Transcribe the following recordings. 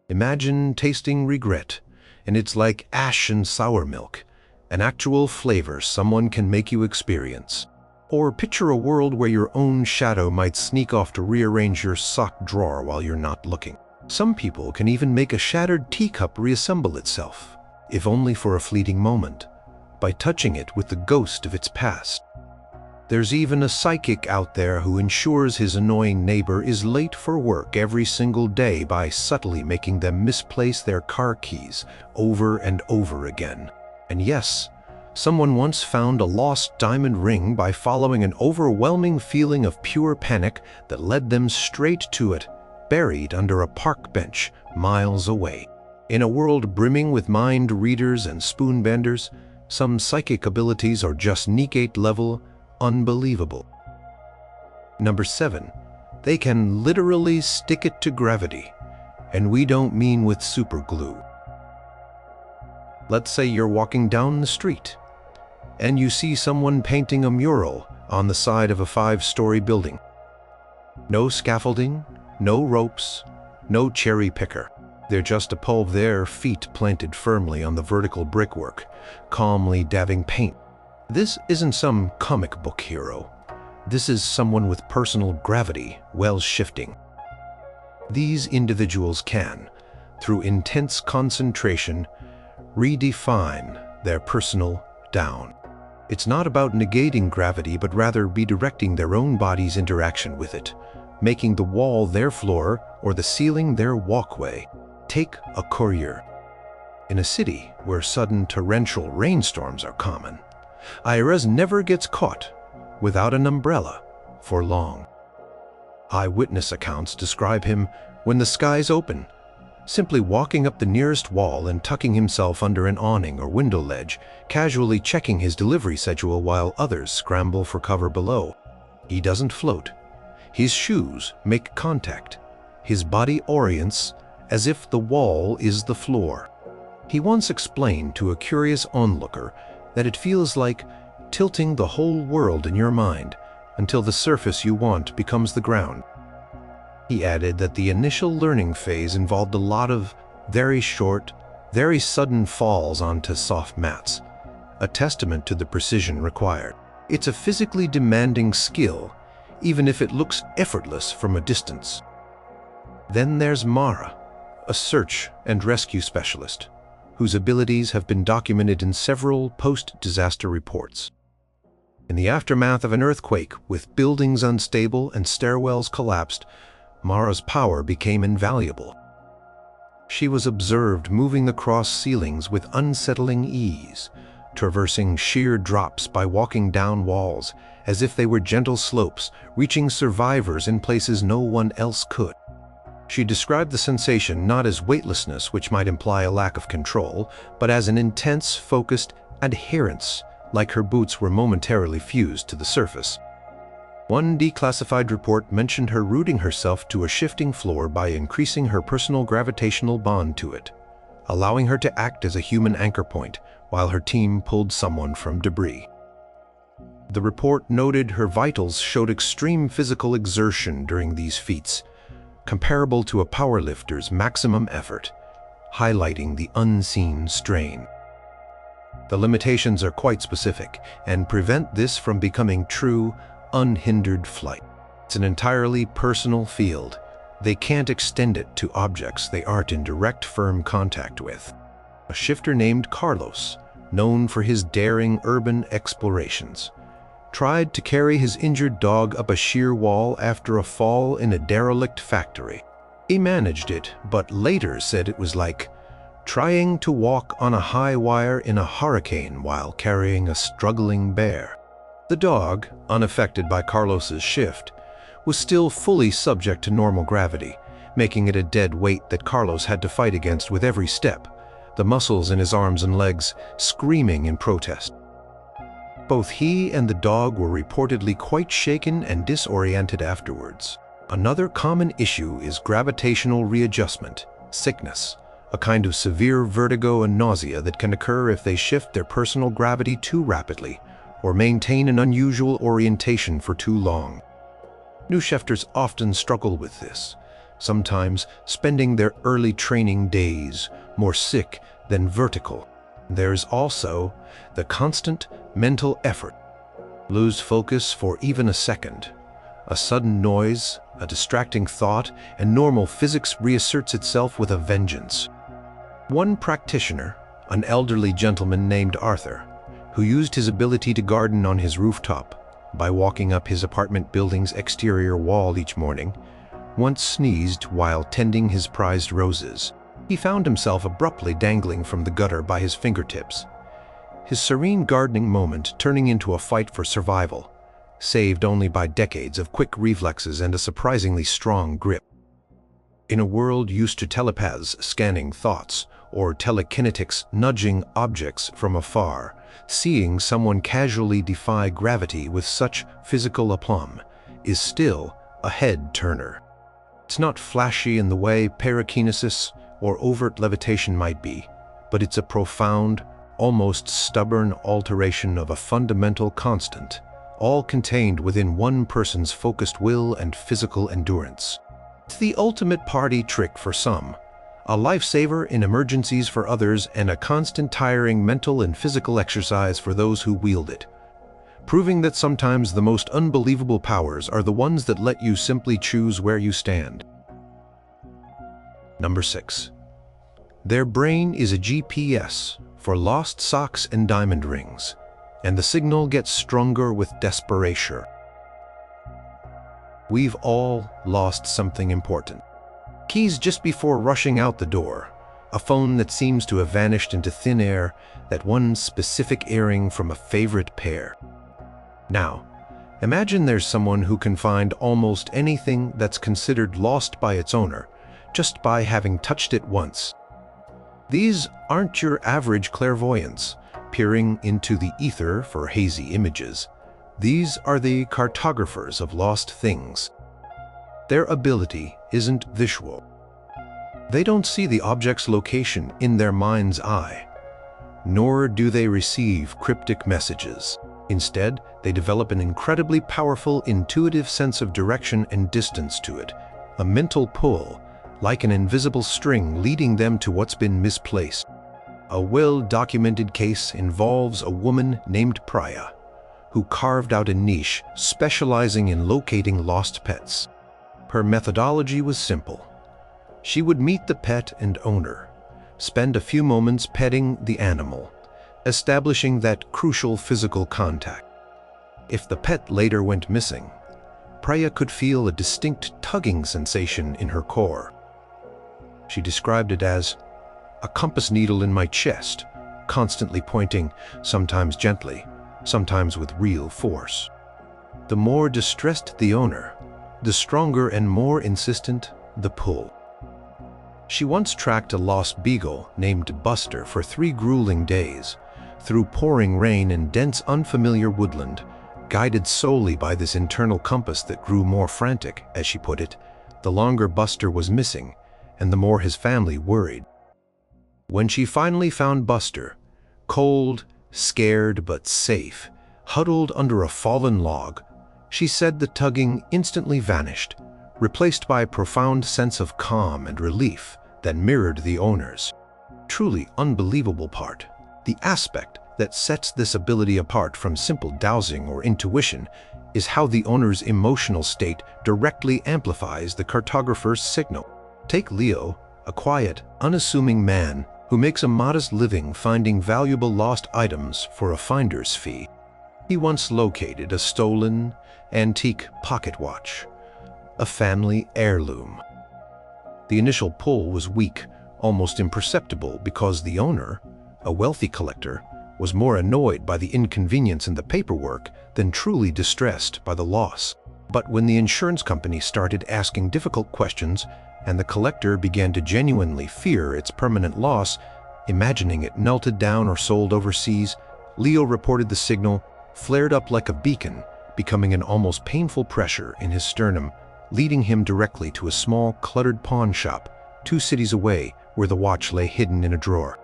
Imagine tasting regret, and it's like ash and sour milk, an actual flavor someone can make you experience. Or picture a world where your own shadow might sneak off to rearrange your sock drawer while you're not looking. Some people can even make a shattered teacup reassemble itself, if only for a fleeting moment, by touching it with the ghost of its past. There's even a psychic out there who ensures his annoying neighbor is late for work every single day by subtly making them misplace their car keys over and over again. And yes, someone once found a lost diamond ring by following an overwhelming feeling of pure panic that led them straight to it, buried under a park bench miles away. In a world brimming with mind readers and spoon benders, some psychic abilities are just Negate level unbelievable. Number 7. They can literally stick it to gravity, and we don't mean with super glue. Let's say you're walking down the street, and you see someone painting a mural on the side of a 5-story building. No scaffolding, no ropes, no cherry picker. They're just a pull of their feet planted firmly on the vertical brickwork, calmly dabbing paint. This isn't some comic book hero. This is someone with personal gravity while shifting. These individuals can, through intense concentration, redefine their personal down. It's not about negating gravity, but rather redirecting their own body's interaction with it, making the wall their floor or the ceiling their walkway. Take a courier. In a city where sudden torrential rainstorms are common, Iraz never gets caught without an umbrella for long. Eyewitness accounts describe him when the skies open, simply walking up the nearest wall and tucking himself under an awning or window ledge, casually checking his delivery schedule while others scramble for cover below. He doesn't float. His shoes make contact. His body orients as if the wall is the floor. He once explained to a curious onlooker that it feels like tilting the whole world in your mind until the surface you want becomes the ground. He added that the initial learning phase involved a lot of very short, very sudden falls onto soft mats, a testament to the precision required. It's a physically demanding skill, even if it looks effortless from a distance. Then there's Mara, a search and rescue specialist, whose abilities have been documented in several post-disaster reports. In the aftermath of an earthquake, with buildings unstable and stairwells collapsed, Mara's power became invaluable. She was observed moving across ceilings with unsettling ease, traversing sheer drops by walking down walls as if they were gentle slopes, reaching survivors in places no one else could. She described the sensation not as weightlessness, which might imply a lack of control, but as an intense, focused adherence, like her boots were momentarily fused to the surface. One declassified report mentioned her rooting herself to a shifting floor by increasing her personal gravitational bond to it, allowing her to act as a human anchor point while her team pulled someone from debris. The report noted her vitals showed extreme physical exertion during these feats, comparable to a powerlifter's maximum effort, highlighting the unseen strain. The limitations are quite specific and prevent this from becoming true, unhindered flight. It's an entirely personal field. They can't extend it to objects they aren't in direct, firm contact with. A shifter named Carlos, known for his daring urban explorations, tried to carry his injured dog up a sheer wall after a fall in a derelict factory. He managed it, but later said it was like trying to walk on a high wire in a hurricane while carrying a struggling bear. The dog, unaffected by Carlos's shift, was still fully subject to normal gravity, making it a dead weight that Carlos had to fight against with every step, the muscles in his arms and legs screaming in protest. Both he and the dog were reportedly quite shaken and disoriented afterwards. Another common issue is gravitational readjustment, sickness, a kind of severe vertigo and nausea that can occur if they shift their personal gravity too rapidly or maintain an unusual orientation for too long. New shifters often struggle with this, sometimes spending their early training days more sick than vertical. There's also the constant mental effort. Lose focus for even a second. A sudden noise, a distracting thought, and normal physics reasserts itself with a vengeance. One practitioner, an elderly gentleman named Arthur, who used his ability to garden on his rooftop by walking up his apartment building's exterior wall each morning, once sneezed while tending his prized roses. He found himself abruptly dangling from the gutter by his fingertips, his serene gardening moment turning into a fight for survival, saved only by decades of quick reflexes and a surprisingly strong grip. In a world used to telepaths scanning thoughts or telekinetics nudging objects from afar, seeing someone casually defy gravity with such physical aplomb is still a head-turner. It's not flashy in the way pyrokinesis or overt levitation might be, but it's a profound, almost stubborn alteration of a fundamental constant, all contained within one person's focused will and physical endurance. It's the ultimate party trick for some, a lifesaver in emergencies for others, and a constant tiring mental and physical exercise for those who wield it, proving that sometimes the most unbelievable powers are the ones that let you simply choose where you stand. Number 6. Their brain is a GPS for lost socks and diamond rings, and the signal gets stronger with desperation. We've all lost something important. Keys just before rushing out the door, a phone that seems to have vanished into thin air, that one specific earring from a favorite pair. Now, imagine there's someone who can find almost anything that's considered lost by its owner, just by having touched it once. These aren't your average clairvoyants, peering into the ether for hazy images. These are the cartographers of lost things. Their ability isn't visual. They don't see the object's location in their mind's eye, nor do they receive cryptic messages. Instead, they develop an incredibly powerful intuitive sense of direction and distance to it, a mental pull, like an invisible string leading them to what's been misplaced. A well-documented case involves a woman named Priya, who carved out a niche specializing in locating lost pets. Her methodology was simple. She would meet the pet and owner, spend a few moments petting the animal, establishing that crucial physical contact. If the pet later went missing, Priya could feel a distinct tugging sensation in her core. She described it as a compass needle in my chest, constantly pointing, sometimes gently, sometimes with real force. The more distressed the owner, the stronger and more insistent the pull. She once tracked a lost beagle named Buster for 3 grueling days, through pouring rain and dense unfamiliar woodland, guided solely by this internal compass that grew more frantic, as she put it, the longer Buster was missing, and the more his family worried. When she finally found Buster, cold, scared but safe, huddled under a fallen log, she said the tugging instantly vanished, replaced by a profound sense of calm and relief that mirrored the owner's. Truly unbelievable part, the aspect that sets this ability apart from simple dowsing or intuition, is how the owner's emotional state directly amplifies the cartographer's signal. Take Leo, a quiet, unassuming man who makes a modest living finding valuable lost items for a finder's fee. He once located a stolen, antique pocket watch, a family heirloom. The initial pull was weak, almost imperceptible, because the owner, a wealthy collector, was more annoyed by the inconvenience in the paperwork than truly distressed by the loss. But when the insurance company started asking difficult questions and the collector began to genuinely fear its permanent loss, imagining it melted down or sold overseas, Leo reported the signal flared up like a beacon, becoming an almost painful pressure in his sternum, leading him directly to a small, cluttered pawn shop 2 cities away where the watch lay hidden in a drawer.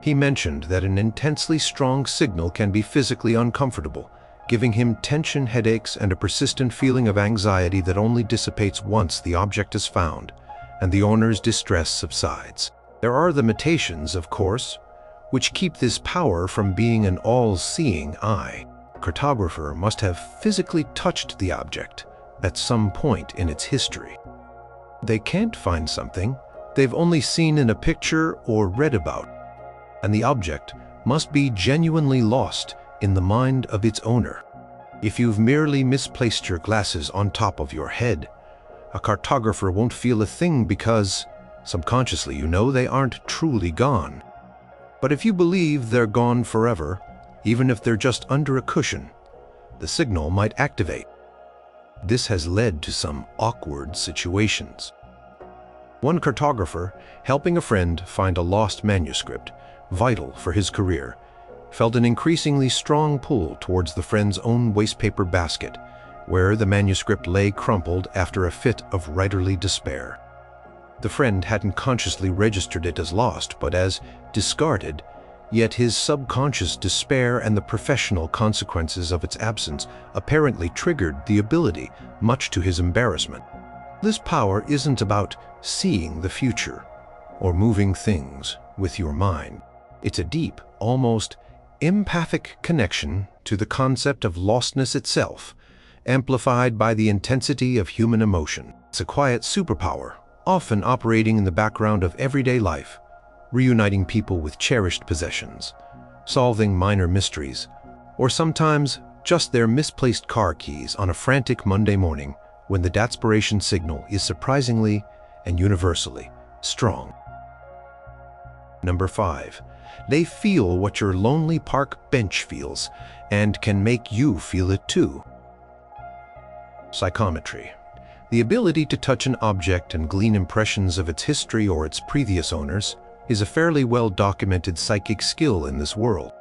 He mentioned that an intensely strong signal can be physically uncomfortable, giving him tension, headaches, and a persistent feeling of anxiety that only dissipates once the object is found and the owner's distress subsides. There are limitations, of course, which keep this power from being an all-seeing eye. The cartographer must have physically touched the object at some point in its history. They can't find something they've only seen in a picture or read about, and the object must be genuinely lost in the mind of its owner. If you've merely misplaced your glasses on top of your head, a cartographer won't feel a thing because, subconsciously, you know they aren't truly gone. But if you believe they're gone forever, even if they're just under a cushion, the signal might activate. This has led to some awkward situations. One cartographer, helping a friend find a lost manuscript, vital for his career, felt an increasingly strong pull towards the friend's own wastepaper basket, where the manuscript lay crumpled after a fit of writerly despair. The friend hadn't consciously registered it as lost, but as discarded, yet his subconscious despair and the professional consequences of its absence apparently triggered the ability, much to his embarrassment. This power isn't about seeing the future or moving things with your mind. It's a deep, almost empathic connection to the concept of lostness itself, amplified by the intensity of human emotion. It's a quiet superpower, often operating in the background of everyday life, reuniting people with cherished possessions, solving minor mysteries, or sometimes just their misplaced car keys on a frantic Monday morning when the desperation signal is surprisingly and universally strong. Number 5. They feel what your lonely park bench feels and can make you feel it too. Psychometry. The ability to touch an object and glean impressions of its history or its previous owners is a fairly well-documented psychic skill in this world.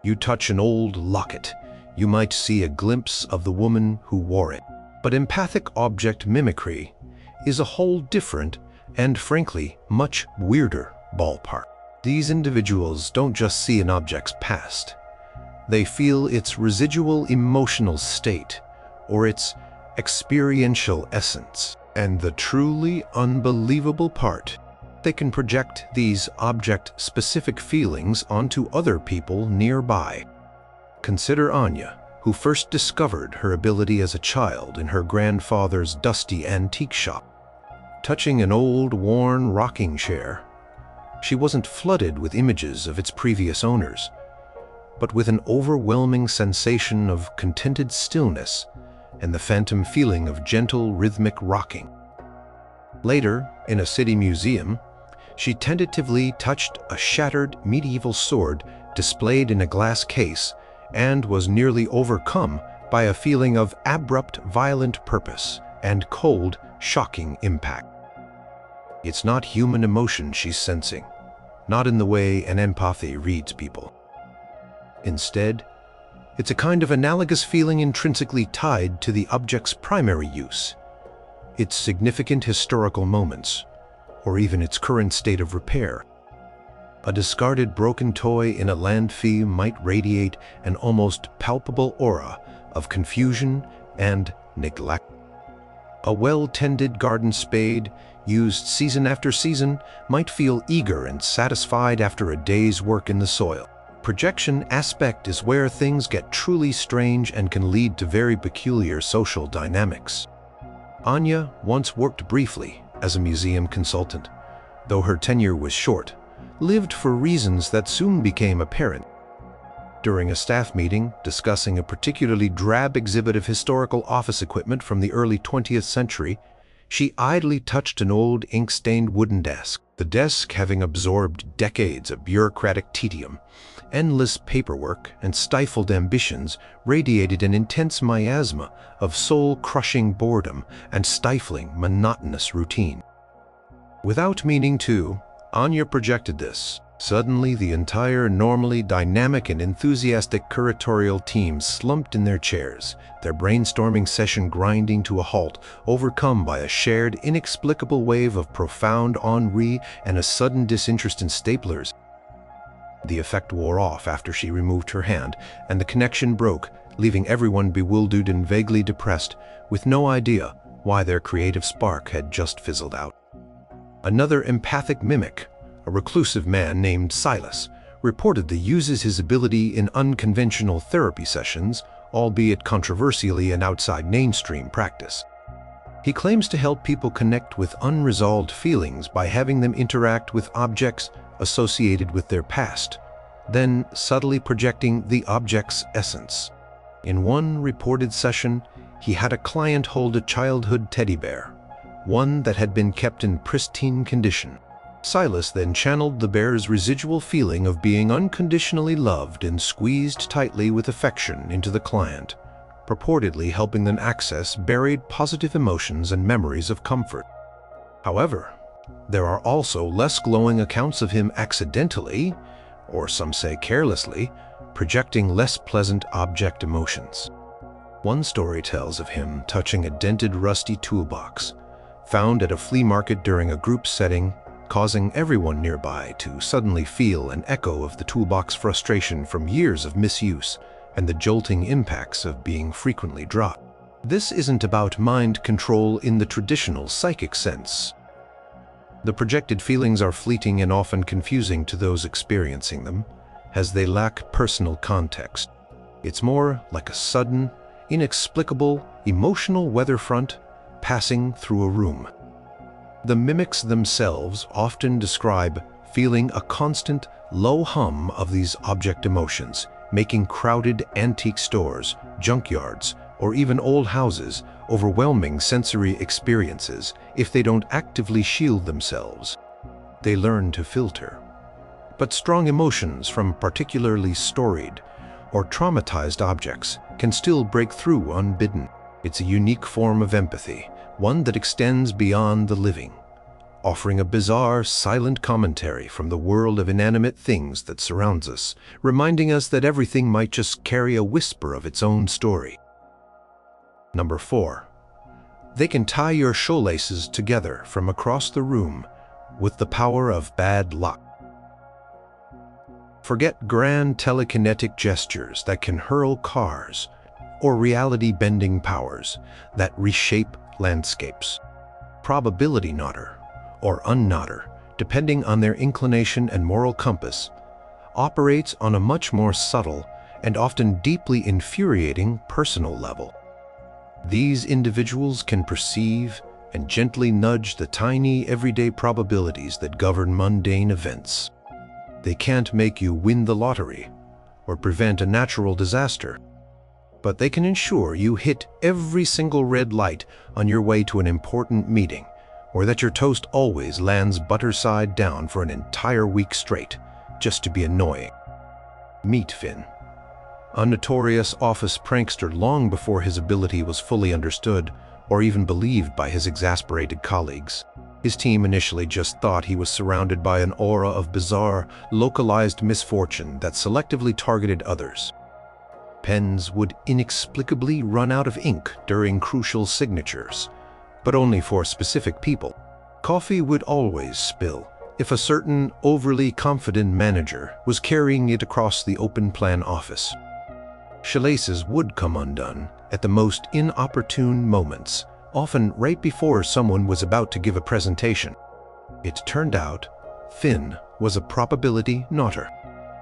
You touch an old locket, you might see a glimpse of the woman who wore it. But empathic object mimicry is a whole different and, frankly, much weirder ballpark. These individuals don't just see an object's past. They feel its residual emotional state or its experiential essence. And the truly unbelievable part, they can project these object-specific feelings onto other people nearby. Consider Anya, who first discovered her ability as a child in her grandfather's dusty antique shop. Touching an old, worn rocking chair, she wasn't flooded with images of its previous owners, but with an overwhelming sensation of contented stillness and the phantom feeling of gentle, rhythmic rocking. Later, in a city museum, she tentatively touched a shattered medieval sword displayed in a glass case and was nearly overcome by a feeling of abrupt, violent purpose and cold, shocking impact. It's not human emotion she's sensing, not in the way an empathy reads people. Instead, it's a kind of analogous feeling intrinsically tied to the object's primary use, its significant historical moments, or even its current state of repair. A discarded broken toy in a landfill might radiate an almost palpable aura of confusion and neglect. A well-tended garden spade, used season after season, might feel eager and satisfied after a day's work in the soil. Projection aspect is where things get truly strange and can lead to very peculiar social dynamics. Anya once worked briefly as a museum consultant, though her tenure was short, lived for reasons that soon became apparent. During a staff meeting discussing a particularly drab exhibit of historical office equipment from the early 20th century, she idly touched an old ink-stained wooden desk. The desk, having absorbed decades of bureaucratic tedium, endless paperwork, and stifled ambitions, radiated an intense miasma of soul-crushing boredom and stifling, monotonous routine. Without meaning to, Anya projected this. Suddenly, the entire normally dynamic and enthusiastic curatorial team slumped in their chairs, their brainstorming session grinding to a halt, overcome by a shared, inexplicable wave of profound ennui and a sudden disinterest in staplers. The effect wore off after she removed her hand, and the connection broke leaving everyone bewildered and vaguely depressed, with no idea why their creative spark had just fizzled out. Another empathic mimic, a reclusive man named Silas, reportedly uses his ability in unconventional therapy sessions, albeit controversially and outside mainstream practice. He claims to help people connect with unresolved feelings by having them interact with objects associated with their past, then subtly projecting the object's essence. In one reported session, he had a client hold a childhood teddy bear, one that had been kept in pristine condition. Silas then channeled the bear's residual feeling of being unconditionally loved and squeezed tightly with affection into the client, purportedly helping them access buried positive emotions and memories of comfort. However, there are also less glowing accounts of him accidentally, or some say carelessly, projecting less pleasant object emotions. One story tells of him touching a dented, rusty toolbox, found at a flea market during a group setting, causing everyone nearby to suddenly feel an echo of the toolbox frustration from years of misuse and the jolting impacts of being frequently dropped. This isn't about mind control in the traditional psychic sense. The projected feelings are fleeting and often confusing to those experiencing them, as they lack personal context. It's more like a sudden, inexplicable, emotional weather front passing through a room. The mimics themselves often describe feeling a constant, low hum of these object emotions, making crowded antique stores, junkyards, or even old houses overwhelming sensory experiences if they don't actively shield themselves. They learn to filter. But strong emotions from particularly storied or traumatized objects can still break through unbidden. It's a unique form of empathy, one that extends beyond the living, offering a bizarre, silent commentary from the world of inanimate things that surrounds us, reminding us that everything might just carry a whisper of its own story. Number 4. They can tie your shoelaces together from across the room with the power of bad luck. Forget grand telekinetic gestures that can hurl cars, or reality-bending powers that reshape landscapes. Probability knotter, or unknotter, depending on their inclination and moral compass, operates on a much more subtle and often deeply infuriating personal level. These individuals can perceive and gently nudge the tiny everyday probabilities that govern mundane events. They can't make you win the lottery or prevent a natural disaster, but they can ensure you hit every single red light on your way to an important meeting, or that your toast always lands butter side down for an entire week straight, just to be annoying. Meet Finn, a notorious office prankster long before his ability was fully understood or even believed by his exasperated colleagues. His team initially just thought he was surrounded by an aura of bizarre, localized misfortune that selectively targeted others. Pens would inexplicably run out of ink during crucial signatures, but only for specific people. Coffee would always spill if a certain overly confident manager was carrying it across the open-plan office. Shoelaces would come undone at the most inopportune moments, often right before someone was about to give a presentation. It turned out Finn was a probability knotter.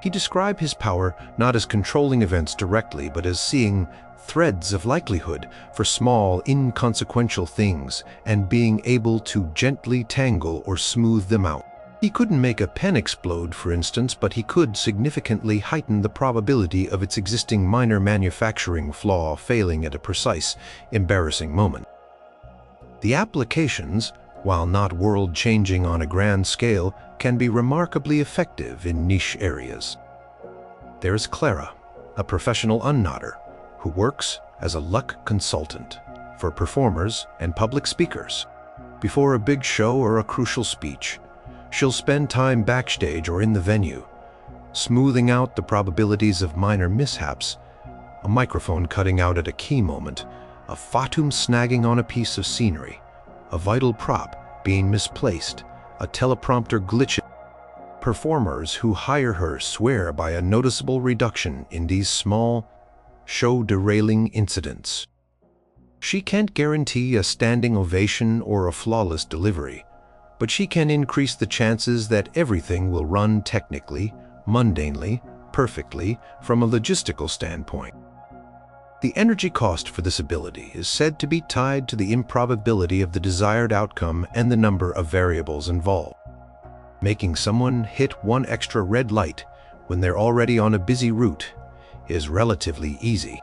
He described his power not as controlling events directly, but as seeing threads of likelihood for small, inconsequential things and being able to gently tangle or smooth them out. He couldn't make a pen explode, for instance, but he could significantly heighten the probability of its existing minor manufacturing flaw failing at a precise, embarrassing moment. The applications, while not world-changing on a grand scale, can be remarkably effective in niche areas. There's Clara, a professional unknotter, who works as a luck consultant for performers and public speakers. Before a big show or a crucial speech, she'll spend time backstage or in the venue, smoothing out the probabilities of minor mishaps, a microphone cutting out at a key moment, a fatum snagging on a piece of scenery, a vital prop being misplaced, a teleprompter glitching. Performers who hire her swear by a noticeable reduction in these small, show derailing incidents. She can't guarantee a standing ovation or a flawless delivery, but she can increase the chances that everything will run technically, mundanely, perfectly from a logistical standpoint. The energy cost for this ability is said to be tied to the improbability of the desired outcome and the number of variables involved. Making someone hit one extra red light when they're already on a busy route is relatively easy.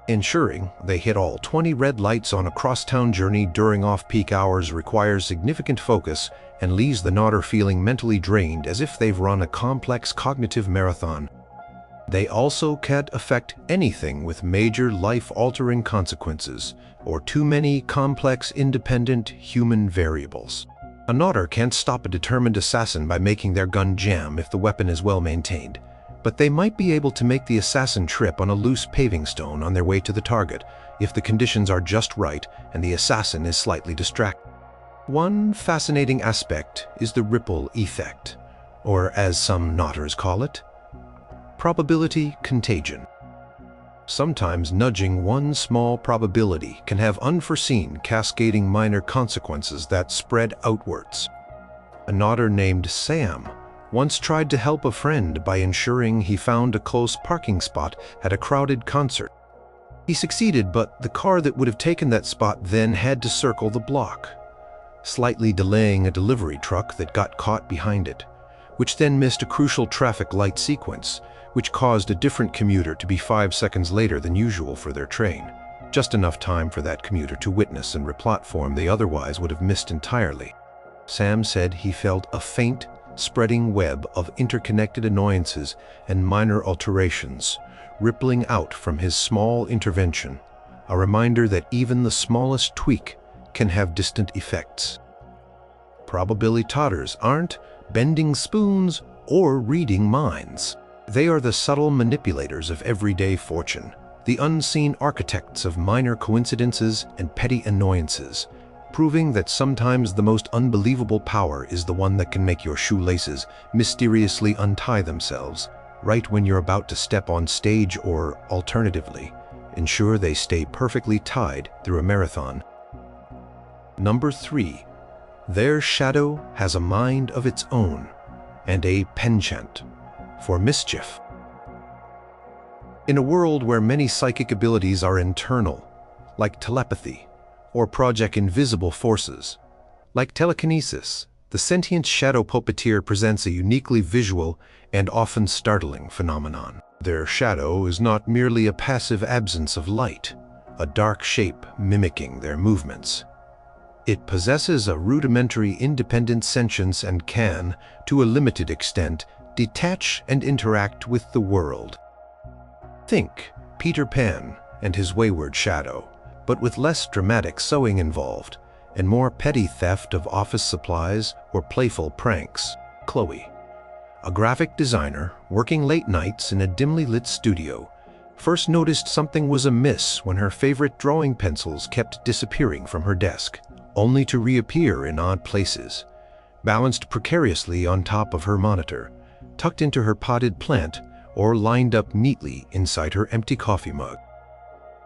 Ensuring they hit all 20 red lights on a crosstown journey during off-peak hours requires significant focus and leaves the nodder feeling mentally drained as if they've run a complex cognitive marathon. They also can't affect anything with major life-altering consequences or too many complex independent human variables. A nodder can't stop a determined assassin by making their gun jam if the weapon is well maintained, but they might be able to make the assassin trip on a loose paving stone on their way to the target if the conditions are just right and the assassin is slightly distracted. One fascinating aspect is the ripple effect, or as some nodders call it, probability contagion. Sometimes nudging one small probability can have unforeseen cascading minor consequences that spread outwards. A nodder named Sam once tried to help a friend by ensuring he found a close parking spot at a crowded concert. He succeeded, but the car that would have taken that spot then had to circle the block, slightly delaying a delivery truck that got caught behind it, which then missed a crucial traffic light sequence, which caused a different commuter to be 5 seconds later than usual for their train, just enough time for that commuter to witness and replatform they otherwise would have missed entirely. Sam said he felt a faint, spreading web of interconnected annoyances and minor alterations rippling out from his small intervention, a reminder that even the smallest tweak can have distant effects. Probability todders aren't bending spoons or reading minds. They are the subtle manipulators of everyday fortune, the unseen architects of minor coincidences and petty annoyances, proving that sometimes the most unbelievable power is the one that can make your shoelaces mysteriously untie themselves right when you're about to step on stage, or, alternatively, ensure they stay perfectly tied through a marathon. Number 3. Their shadow has a mind of its own and a penchant for mischief. In a world where many psychic abilities are internal, like telepathy, or project invisible forces, like telekinesis, the sentient shadow puppeteer presents a uniquely visual and often startling phenomenon. Their shadow is not merely a passive absence of light, a dark shape mimicking their movements. It possesses a rudimentary independent sentience and can, to a limited extent, detach and interact with the world. Think Peter Pan and his wayward shadow, but with less dramatic sewing involved and more petty theft of office supplies or playful pranks. Chloe, a graphic designer working late nights in a dimly lit studio, first noticed something was amiss when her favorite drawing pencils kept disappearing from her desk, only to reappear in odd places, balanced precariously on top of her monitor, tucked into her potted plant, or lined up neatly inside her empty coffee mug.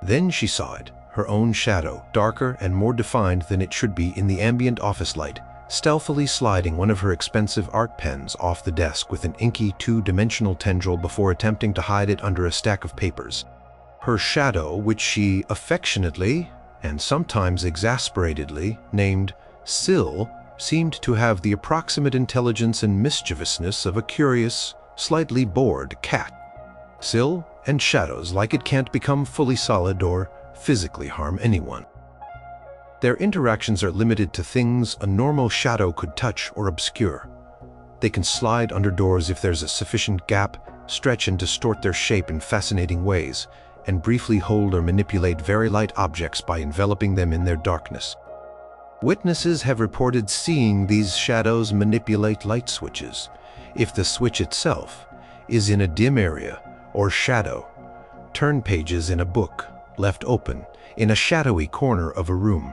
Then she saw it, her own shadow, darker and more defined than it should be in the ambient office light, stealthily sliding one of her expensive art pens off the desk with an inky two-dimensional tendril before attempting to hide it under a stack of papers. Her shadow, which she affectionately, and sometimes exasperatedly, named Syl, seemed to have the approximate intelligence and mischievousness of a curious, slightly bored cat. Syl and shadows like it can't become fully solid or physically harm anyone. Their interactions are limited to things a normal shadow could touch or obscure. They can slide under doors if there's a sufficient gap, stretch and distort their shape in fascinating ways, and briefly hold or manipulate very light objects by enveloping them in their darkness. Witnesses have reported seeing these shadows manipulate light switches, if the switch itself is in a dim area or shadow, turn pages in a book left open in a shadowy corner of a room,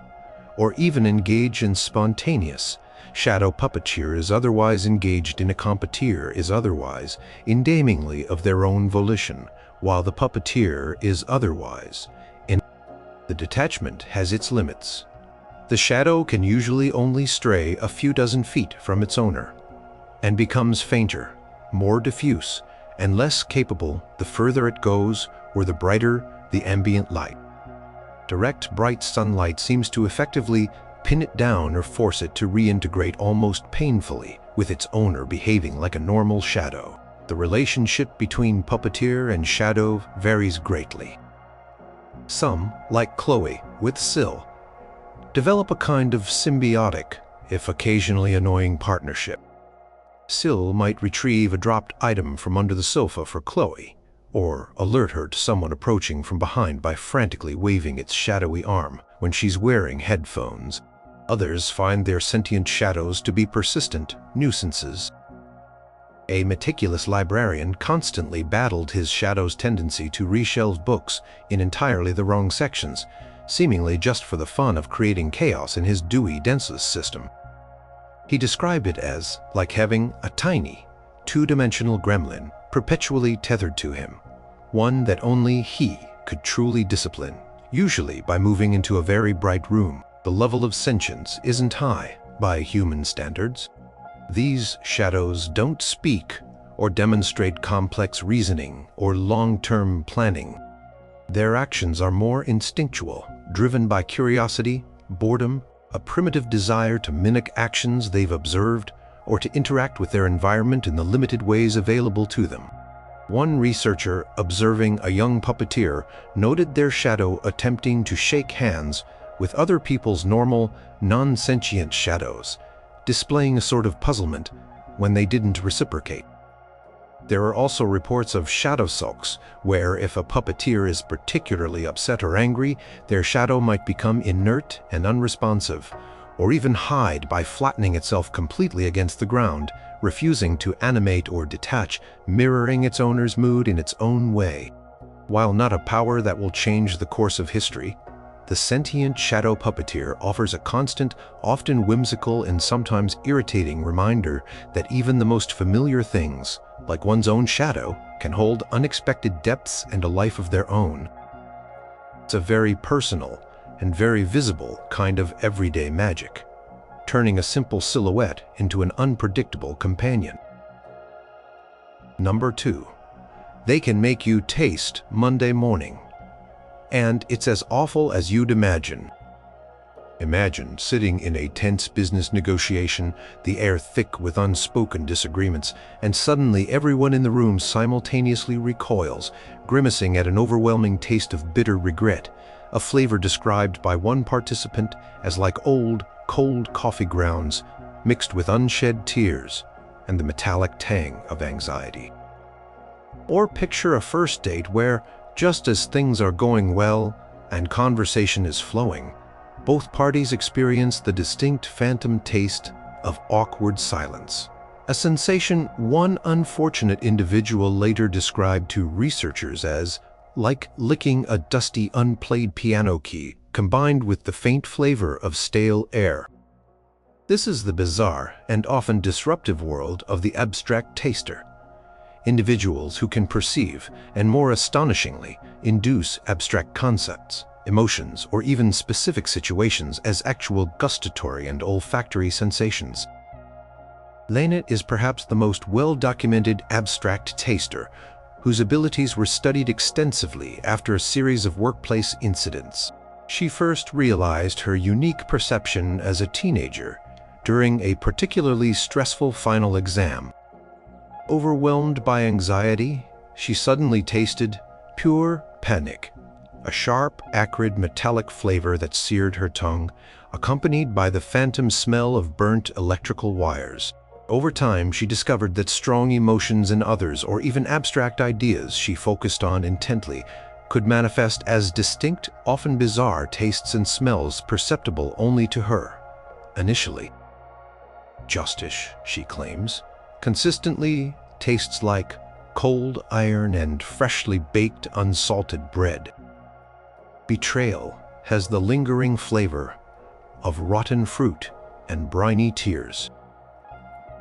or even engage in spontaneous shadow puppeteer is otherwise engaged in a competier is otherwise, indamingly of their own volition, while the puppeteer is otherwise. The detachment has its limits. The shadow can usually only stray a few dozen feet from its owner, and becomes fainter, more diffuse, and less capable the further it goes or the brighter the ambient light. Direct, bright sunlight seems to effectively pin it down or force it to reintegrate almost painfully, with its owner behaving like a normal shadow. The relationship between puppeteer and shadow varies greatly. Some, like Chloe with Syl, develop a kind of symbiotic, if occasionally annoying, partnership. Syl might retrieve a dropped item from under the sofa for Chloe, or alert her to someone approaching from behind by frantically waving its shadowy arm when she's wearing headphones. Others find their sentient shadows to be persistent nuisances. A meticulous librarian constantly battled his shadow's tendency to reshelve books in entirely the wrong sections, seemingly just for the fun of creating chaos in his Dewey Denseless system. He described it as like having a tiny, two-dimensional gremlin perpetually tethered to him, one that only he could truly discipline, usually by moving into a very bright room. The level of sentience isn't high by human standards. These shadows don't speak or demonstrate complex reasoning or long-term planning. Their actions are more instinctual, driven by curiosity, boredom, a primitive desire to mimic actions they've observed or to interact with their environment in the limited ways available to them. One researcher observing a young puppeteer noted their shadow attempting to shake hands with other people's normal, non-sentient shadows, displaying a sort of puzzlement when they didn't reciprocate. There are also reports of shadow sulks, where if a puppeteer is particularly upset or angry, their shadow might become inert and unresponsive, or even hide by flattening itself completely against the ground, refusing to animate or detach, mirroring its owner's mood in its own way. While not a power that will change the course of history, the sentient shadow puppeteer offers a constant, often whimsical and sometimes irritating reminder that even the most familiar things, like one's own shadow, can hold unexpected depths and a life of their own. It's a very personal and very visible kind of everyday magic, turning a simple silhouette into an unpredictable companion. Number 2. They can make you taste Monday morning. And it's as awful as you'd imagine. Imagine sitting in a tense business negotiation, the air thick with unspoken disagreements, and suddenly everyone in the room simultaneously recoils, grimacing at an overwhelming taste of bitter regret, a flavor described by one participant as like old, cold coffee grounds mixed with unshed tears and the metallic tang of anxiety. Or picture a first date where, just as things are going well and conversation is flowing, both parties experience the distinct phantom taste of awkward silence, a sensation one unfortunate individual later described to researchers as like licking a dusty, unplayed piano key combined with the faint flavor of stale air. This is the bizarre and often disruptive world of the abstract taster. Individuals who can perceive, and more astonishingly, induce abstract concepts, emotions, or even specific situations as actual gustatory and olfactory sensations. Lena is perhaps the most well-documented abstract taster, whose abilities were studied extensively after a series of workplace incidents. She first realized her unique perception as a teenager during a particularly stressful final exam. Overwhelmed by anxiety, she suddenly tasted pure panic, a sharp, acrid, metallic flavor that seared her tongue, accompanied by the phantom smell of burnt electrical wires. Over time, she discovered that strong emotions in others, or even abstract ideas she focused on intently, could manifest as distinct, often bizarre tastes and smells perceptible only to her, initially. Justice, she claims, consistently tastes like cold iron and freshly baked unsalted bread. Betrayal has the lingering flavor of rotten fruit and briny tears.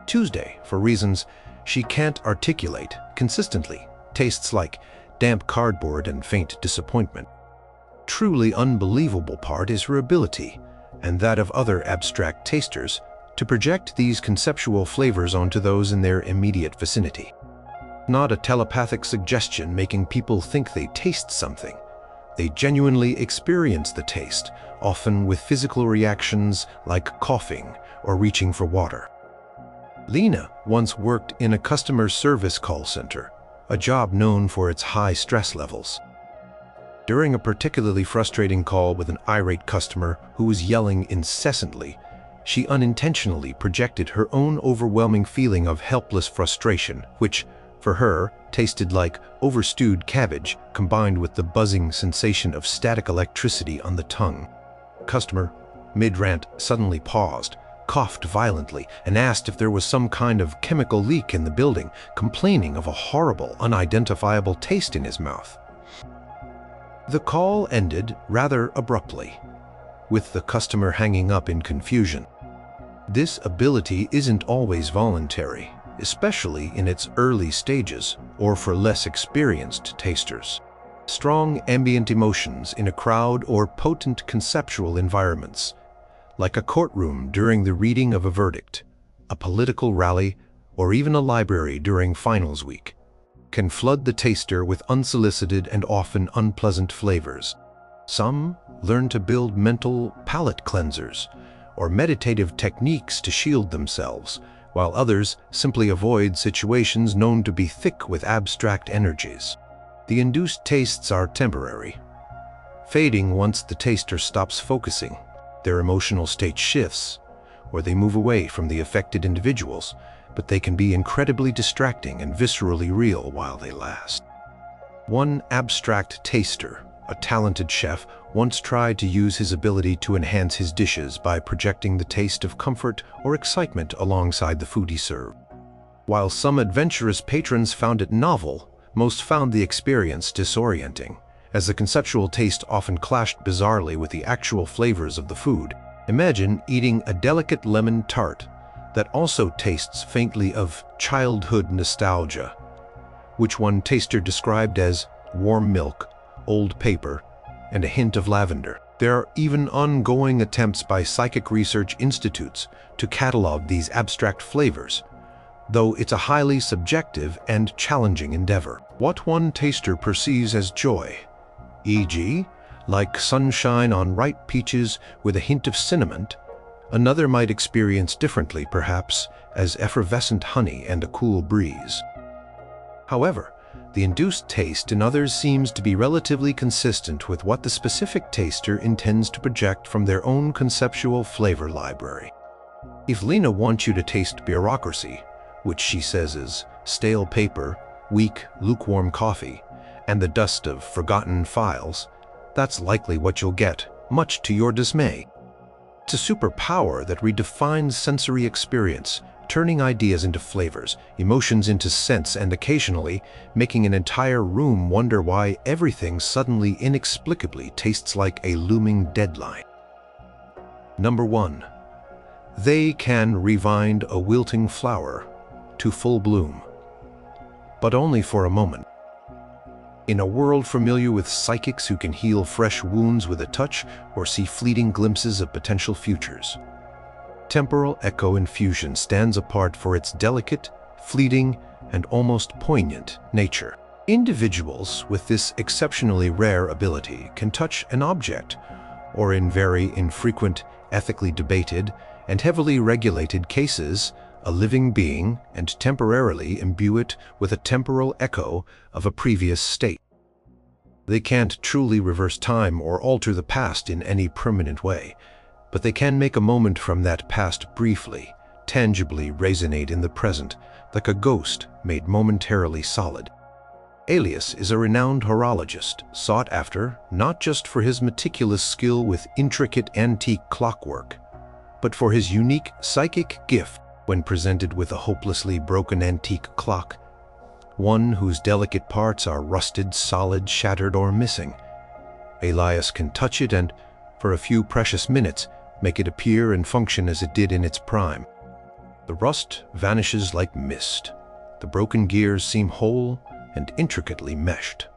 Tuesday, for reasons she can't articulate consistently, tastes like damp cardboard, and faint disappointment. Truly unbelievable part is her ability, and that of other abstract tasters, to project these conceptual flavors onto those in their immediate vicinity. Not a telepathic suggestion making people think they taste something. They genuinely experience the taste, often with physical reactions like coughing or reaching for water. Lena once worked in a customer service call center, a job known for its high stress levels. During a particularly frustrating call with an irate customer who was yelling incessantly, she unintentionally projected her own overwhelming feeling of helpless frustration, which, for her, tasted like overstewed cabbage combined with the buzzing sensation of static electricity on the tongue. Customer, mid-rant, suddenly paused, coughed violently, and asked if there was some kind of chemical leak in the building, complaining of a horrible, unidentifiable taste in his mouth. The call ended rather abruptly, with the customer hanging up in confusion. This ability isn't always voluntary, especially in its early stages or for less experienced tasters. Strong ambient emotions in a crowd or potent conceptual environments, like a courtroom during the reading of a verdict, a political rally, or even a library during finals week, can flood the taster with unsolicited and often unpleasant flavors. Some learn to build mental palate cleansers or meditative techniques to shield themselves, while others simply avoid situations known to be thick with abstract energies. The induced tastes are temporary, fading once the taster stops focusing. Their emotional state shifts, or they move away from the affected individuals, but they can be incredibly distracting and viscerally real while they last. One abstract taster, a talented chef, once tried to use his ability to enhance his dishes by projecting the taste of comfort or excitement alongside the food he served. While some adventurous patrons found it novel, most found the experience disorienting, as the conceptual taste often clashed bizarrely with the actual flavors of the food. Imagine eating a delicate lemon tart that also tastes faintly of childhood nostalgia, which one taster described as warm milk, old paper, and a hint of lavender. There are even ongoing attempts by psychic research institutes to catalog these abstract flavors, though it's a highly subjective and challenging endeavor. What one taster perceives as joy, e.g., like sunshine on ripe peaches with a hint of cinnamon, another might experience differently, perhaps, as effervescent honey and a cool breeze. However, the induced taste in others seems to be relatively consistent with what the specific taster intends to project from their own conceptual flavor library. If Lena wants you to taste bureaucracy, which she says is stale paper, weak, lukewarm coffee, and the dust of forgotten files, that's likely what you'll get, much to your dismay. It's a superpower that redefines sensory experience, turning ideas into flavors, emotions into scents, and occasionally making an entire room wonder why everything suddenly inexplicably tastes like a looming deadline. Number 1. They can rewind a wilting flower to full bloom, but only for a moment. In a world familiar with psychics who can heal fresh wounds with a touch or see fleeting glimpses of potential futures, temporal echo infusion stands apart for its delicate, fleeting, and almost poignant nature. Individuals with this exceptionally rare ability can touch an object, or in very infrequent, ethically debated, and heavily regulated cases, a living being, and temporarily imbue it with a temporal echo of a previous state. They can't truly reverse time or alter the past in any permanent way, but they can make a moment from that past briefly, tangibly resonate in the present, like a ghost made momentarily solid. Alias is a renowned horologist, sought after not just for his meticulous skill with intricate antique clockwork, but for his unique psychic gift when presented with a hopelessly broken antique clock, one whose delicate parts are rusted, solid, shattered, or missing. Alias can touch it and, for a few precious minutes, make it appear and function as it did in its prime. The rust vanishes like mist. The broken gears seem whole and intricately meshed.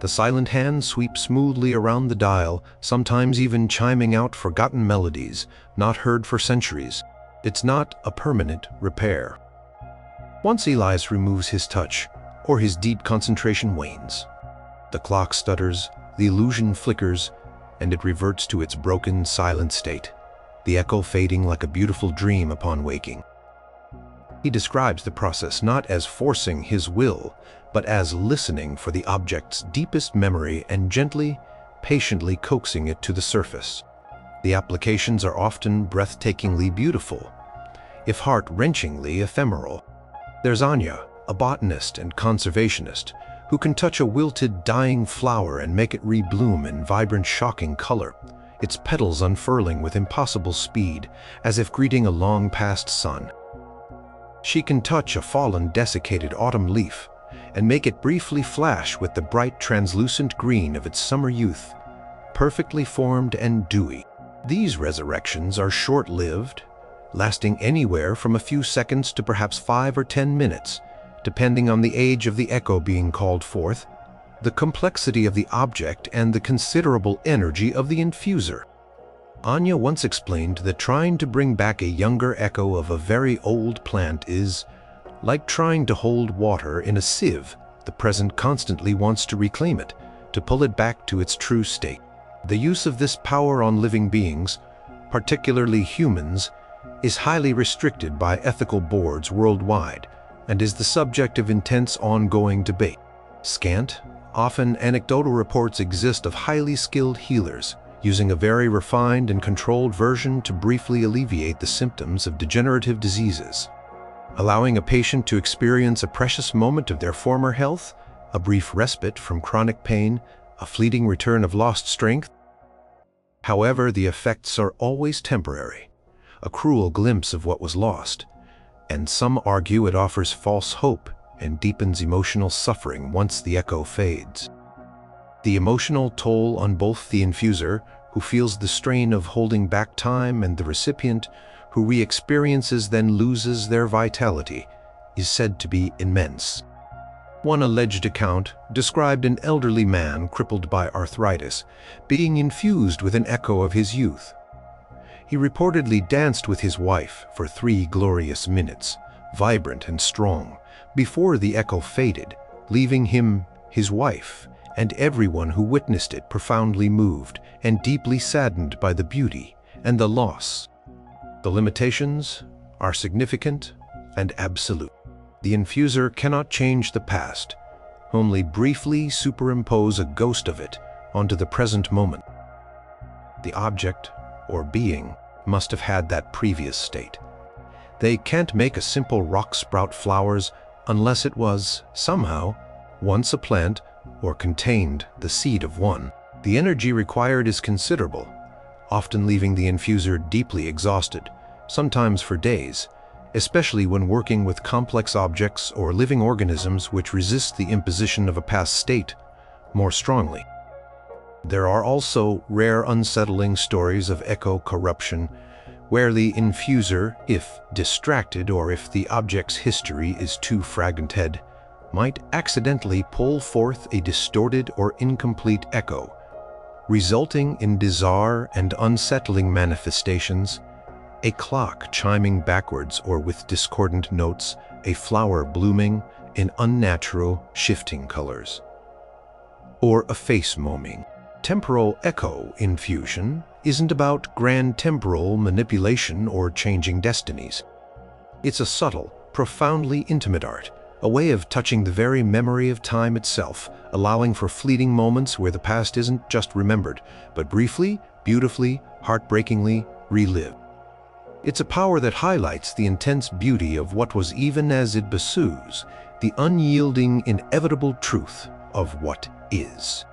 The silent hand sweeps smoothly around the dial, sometimes even chiming out forgotten melodies, not heard for centuries. It's not a permanent repair. Once Elias removes his touch, or his deep concentration wanes, the clock stutters, the illusion flickers, and it reverts to its broken, silent state, the echo fading like a beautiful dream upon waking. He describes the process not as forcing his will, but as listening for the object's deepest memory and gently, patiently coaxing it to the surface. The applications are often breathtakingly beautiful, if heart-wrenchingly ephemeral. There's Anya, a botanist and conservationist, who can touch a wilted, dying flower and make it rebloom in vibrant, shocking color, its petals unfurling with impossible speed, as if greeting a long-past sun. She can touch a fallen, desiccated autumn leaf and make it briefly flash with the bright, translucent green of its summer youth, perfectly formed and dewy. These resurrections are short-lived, lasting anywhere from a few seconds to perhaps 5 or 10 minutes, depending on the age of the echo being called forth, the complexity of the object, and the considerable energy of the infuser. Anya once explained that trying to bring back a younger echo of a very old plant is like trying to hold water in a sieve. The present constantly wants to reclaim it, to pull it back to its true state. The use of this power on living beings, particularly humans, is highly restricted by ethical boards worldwide and is the subject of intense ongoing debate. Scant, often anecdotal reports exist of highly skilled healers using a very refined and controlled version to briefly alleviate the symptoms of degenerative diseases, allowing a patient to experience a precious moment of their former health, a brief respite from chronic pain, a fleeting return of lost strength. However, the effects are always temporary, a cruel glimpse of what was lost, and some argue it offers false hope and deepens emotional suffering once the echo fades. The emotional toll on both the infuser, who feels the strain of holding back time, and the recipient, who re-experiences then loses their vitality, is said to be immense. One alleged account described an elderly man crippled by arthritis being infused with an echo of his youth. He reportedly danced with his wife for 3 glorious minutes, vibrant and strong, before the echo faded, leaving him, his wife, and everyone who witnessed it profoundly moved and deeply saddened by the beauty and the loss. The limitations are significant and absolute. The infuser cannot change the past, only briefly superimpose a ghost of it onto the present moment. The object, or being, must have had that previous state. They can't make a simple rock sprout flowers unless it was, somehow, once a plant or contained the seed of one. The energy required is considerable, often leaving the infuser deeply exhausted, sometimes for days, especially when working with complex objects or living organisms which resist the imposition of a past state more strongly. There are also rare unsettling stories of echo corruption, where the infuser, if distracted or if the object's history is too fragmented, might accidentally pull forth a distorted or incomplete echo, resulting in bizarre and unsettling manifestations: a clock chiming backwards or with discordant notes, a flower blooming in unnatural, shifting colors, or a face moaning. Temporal echo infusion isn't about grand temporal manipulation or changing destinies. It's a subtle, profoundly intimate art, a way of touching the very memory of time itself, allowing for fleeting moments where the past isn't just remembered, but briefly, beautifully, heartbreakingly relived. It's a power that highlights the intense beauty of what was even as it pursues the unyielding, inevitable truth of what is.